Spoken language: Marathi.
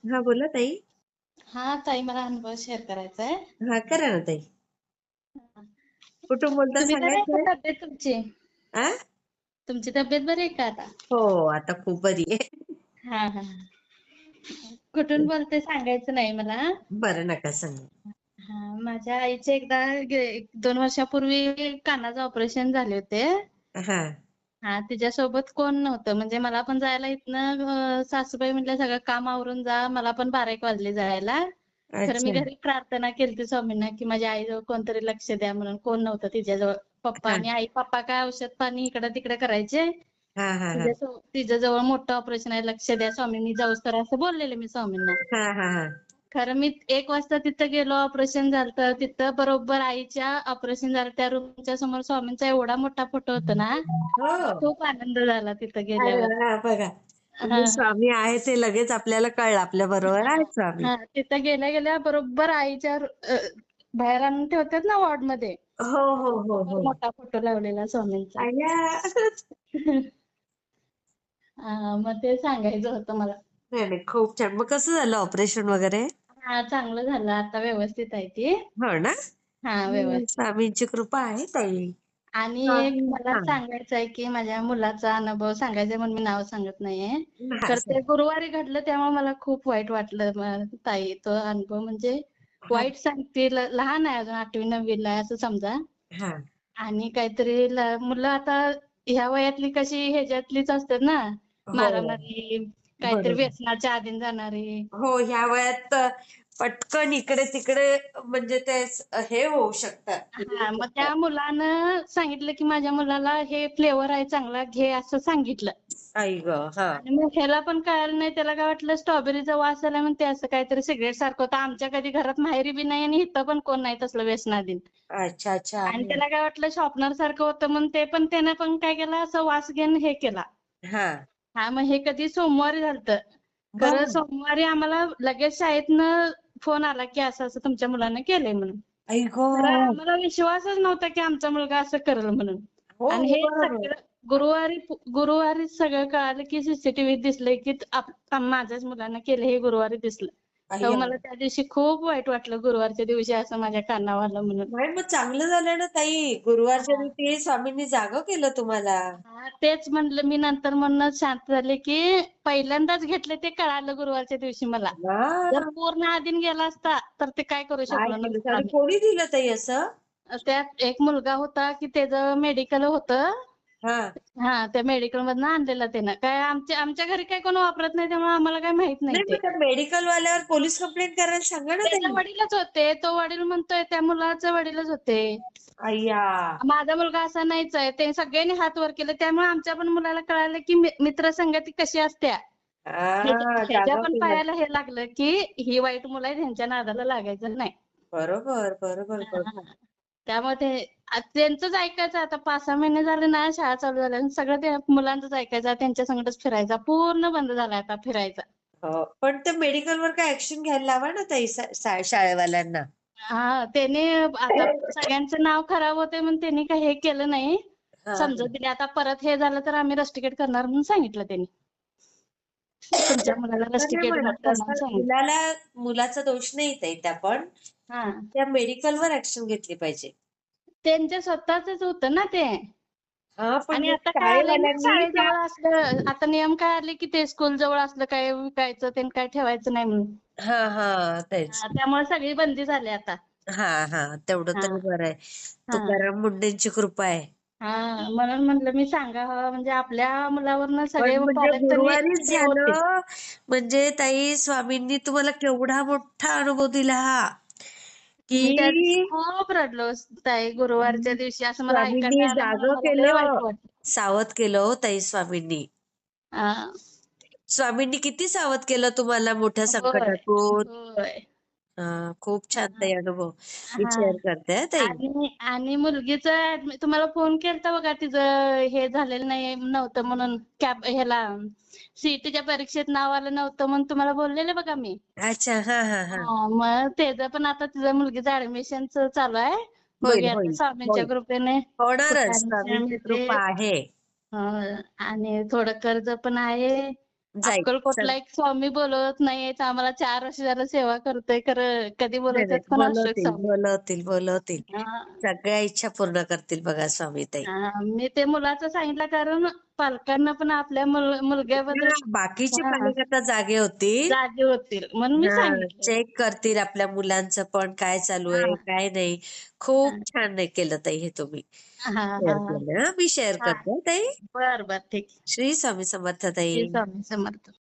हा बोला ताई. हा ताई, मला अनुभव शेअर करायचा आहे. हा करा ना ताई. कुठून बोलता तुम्ही बरे आहे सांगायचंय? का? तब्येत तुमची आ तुमची तब्येत बरी आहे का आता? हो, आता खूप बरी आहे. हा हा. कुठून बोलते सांगायचं नाही मला. बरं, नका सांगू. हा, माझ्या आईचे एकदा 2 वर्षापूर्वी कानाचं ऑपरेशन झाले होते. हा. हा, तिच्यासोबत कोण नव्हतं, म्हणजे मला पण जायला इथनं सासूबाई म्हटल्या सगळं काम आवरून जा, मला पण 12-1 वाजले जायला. खरं मी अच्छा. घरी प्रार्थना केली स्वामींना की माझ्या आईजवळ कोणतरी लक्ष द्या म्हणून. कोण नव्हतं तिच्याजवळ. पप्पा हा आणि आई, पप्पा काय औषध पाणी इकडं तिकडे करायचे. हा हा हा तिच्याजवळ मोठं ऑपरेशन आहे, लक्ष द्या स्वामी, मी जाऊस तर असं बोललेले मी स्वामींना. हा हा हा खरं मी 1 वाजता तिथं गेलो, ऑपरेशन झालं. तिथं बरोबर आईच्या ऑपरेशन झालं त्या रूमच्या समोर स्वामींचा एवढा मोठा फोटो होता ना, हो. खूप आनंद झाला तिथं अरे गेल्यावर. वा, बघा. हा म्हणजे स्वामी आहे ते लगेच आपल्याला कळलं, आपल्या बरोबर हा आहे स्वामी. हा. तिथं गेल्या गेल्या बरोबर आईच्या बाहेर आणून ठेवतात ना वॉर्ड मध्ये, हो हो हो बरोबर हो. मोठा फोटो लावलेला स्वामींचा. अय्या. मग ते सांगायचं होतं मला. नाही नाही, खूप छान. मग कसं झालं ऑपरेशन वगैरे? हा, चांगलं झालं, आता व्यवस्थित आहे ती. हो ना. हा, व्यवस्थित. स्वामींची कृपा आहे ताई. आणि एक स्वामी मला हा. सांगायचं आहे की माझ्या मुलाचा अनुभव सांगायचा म्हणून मी नाव सांगत नाहीये. हा, तर ते गुरुवारी घडलं तेव्हा मला खूप वाईट वाटलं. ताई, तो अनुभव म्हणजे हा वाईट सांगते. लहान आहे अजून, 8वी-9वीला आहे असं समजा. हा आणि काहीतरी मुलं आता ह्या वयातली कशी ह्याच्यातलीच असतात ना, हो, मारामारी, काहीतरी बरोबर. व्यसनाच्या अधीन जाणारी. हो, ह्या वयात पटकन इकडे तिकडे म्हणजे ते हे होऊ शकतात. फिरू हा, मग शकतात. त्या मुलानं सांगितलं की माझ्या मुलाला हे फ्लेवर आहे चांगला, घे असं सांगितलं. आई ग. हा. आणि मग ह्याला पण कळालं नाही. त्याला काय वाटलं स्ट्रॉबेरीचा वास आला म्हणून ते असं काहीतरी सिगरेट सारखं होतं. आमच्या कधी घरात माहेरी बी नाही आणि इथं पण कोण नाही तसलं व्यसनाधीन. अच्छा अच्छा. आणि त्याला काय वाटलं शॉपनर सारखं होतं म्हणून ते पण त्यानं पण काय केलं, असं वास घेऊन हे केला. हा. हा, मग हे कधी सोमवारी झालतं. खरं बर. सोमवारी आम्हाला लगेच शाळेतनं फोन आला की असं असं तुमच्या मुलानं केलंय म्हणून. आई ग. खरं आम्हाला विश्वासच नव्हता की आमचा मुलगा असं करेल म्हणून. हो आणि हो, हे बरोबर. सगळं गुरुवारी सगळं कळालं की सीसीटीव्हीत दिसलंय की माझ्याच मुलानं केलं, हे गुरुवारी दिसलं. तेव्हा अय्या. मला त्या दिवशी खूप वाईट वाटलं, गुरुवारच्या दिवशी असं माझ्या कानावर आलं म्हणून. नाही, मग चांगलं झालं ना ताई. गुरुवारच्या हा. दिवशी स्वामींनी जागं केलं तुम्हाला. हा, तेच म्हणलं मी नंतर म्हणूनच शांत झाले की पहिल्यांदाच घेतले ते कळालं गुरुवारच्या दिवशी मला. जर हा. पूर्ण आधीन गेला असता तर ते काय करू काय शकलो केलं नसतो आणि आम्ही. कोणी दिलं ताई असं? त्यात एक मुलगा होता की त्याचं मेडिकल होतं. हा. हा, त्या मेडिकल मधनं आणलेलं त्यानं. काय आमच्या घरी काय कोण वापरत नाही त्यामुळे आम्हाला काय माहित नाही नाही, मग ते. त्या मेडिकल वाल्यावर पोलीस कंप्लेंट करायला सांगा ना त्याचे ताई. वडीलच होते. तो वडील म्हणतोय त्या मुलाचे वडीलच होते. अय्या. माझा मुलगा असा नाहीच आहे. ते सगळ्यांनी हात वर केले. त्यामुळे आमच्या पण मुलाला कळालं की मित्रसंगती कशी असत्या. हा, ह्याच्या जागा पण केलं. पायाला हे लागलं की ही वाईट मुलं आहेत, ह्यांच्या नादाला लागायचं नाही. बरोबर बरोबर हा. बरोबर. त्यामुळे त्यांचंच ऐकायचं. आता 5-6 महिने झाले ना शाळा चालू झाल्या, सगळं त्या मुलांचंच ऐकायचं. त्यांच्या संगतच फिरायचा. पूर्ण बंद झालाय आता फिरायचा. हो, पण त्या मेडिकलवर काय ऍक्शन घ्यायला लावा ना ताई, शाळेवाल्यांना. हा, त्याने आता सगळ्यांचं नाव खराब होतंय म्हणून त्यांनी काही हे केलं नाही. हा हा. समजून दिले. आता परत हे झालं तर आम्ही रस्टिकेट करणार म्हणून सांगितलं त्यांनी. तुमच्या मुलाला तसं नाही रस्टिकेट म्हणत, करणार म्हणून तसं सांगितलं. मुलाचा दोष नाही ताई, त्या पण हा, त्या मेडिकलवर ऍक्शन घेतली पाहिजे. त्यांच्या स्वतःच होतं ना ते. हा, पण आणि मग आता काय आलंय ना, शाळेवाल्यांनी त्या. शाळेजवळ असलं आता नियम काय आले की ते स्कूल जवळ असलं काय विकायचं ते काय ठेवायचं नाही म्हणून. हा हा, तेच. त्यामुळे सगळी बंदी झाली आता. हा हा, तेवढं हा तरी बरं आहे. हा तुकाराम मुंडेंची कृपा आहे. हा, म्हणून म्हटलं मी सांगावं, म्हणजे आपल्या मुलावरनं पण सगळे म्हणजे पालक तरी गुरुवारीच हे होतील. झालं. म्हणजे ताई, स्वामींनी तुम्हाला केवढा मोठा अनुभव दिला हा, मी त्या दिवशी की खूप रडलो ताई, गुरुवारच्या दिवशी असं मला स्वामींनी ऐकायला आलं म्हणून जागं मला लय केलं, वाईट वाटलं. सावध केलं हो ताई स्वामींनी. हा, स्वामींनी किती सावध केलं तुम्हाला मोठ्या होय संकटातून. होय. खूप छान ताई अनुभव मी हा, शेअर करते हा ताई. आणि आणि मुलगीचं तुम्हाला फोन केलता बघा, तिचं हे झालेलं नाही नव्हतं म्हणून, ह्याला सीईटीच्या परीक्षेत नाव आलं नव्हतं म्हणून तुम्हाला बोललेले बघा मी. अच्छा. हा हा हा. हा, मग त्याचं पण आता तिच्या मुलगीचं ऍडमिशनच चालू आहे. होईल बघूया आता होईल स्वामींच्या होईल. कृपेने कुठे होणारच, ऍडमिशन स्वामींची मिळते. कृपा आहे. आणि थोडं कर्ज पण आहे. जायचं. अक्कलकोटला एक स्वामी बोलवत नाहीयेत. आम्हाला 4 वर्ष झालं सेवा करतोय. खरं कधी नाही, नाही. बोलवतात कोणास ठाऊक बोलवतील, स्वामी. बोलवतील, बोलवतील. हां. सगळ्या इच्छा पूर्ण करतील बघा स्वामी ताई. मी ते मुलाचं सांगितलं कारण पालकांना पण आपल्या मुलग्याबद्दल हां, बाकीचे हां, पालक आता जागे होतील. जागे होतील म्हणून मी हां, सांगितलं. चेक करतील आपल्या मुलांचं पण काय चालू आहे, हां, काय नाही. खूप हां. छान नाही केलं ताई हे तुम्ही हां, शेअर हां, केलं. हां, मी शेअर हां. करते ताई. बरं, बरं. ठीक आहे. श्री स्वामी समर्थ ताई. श्री स्वामी समर्थ.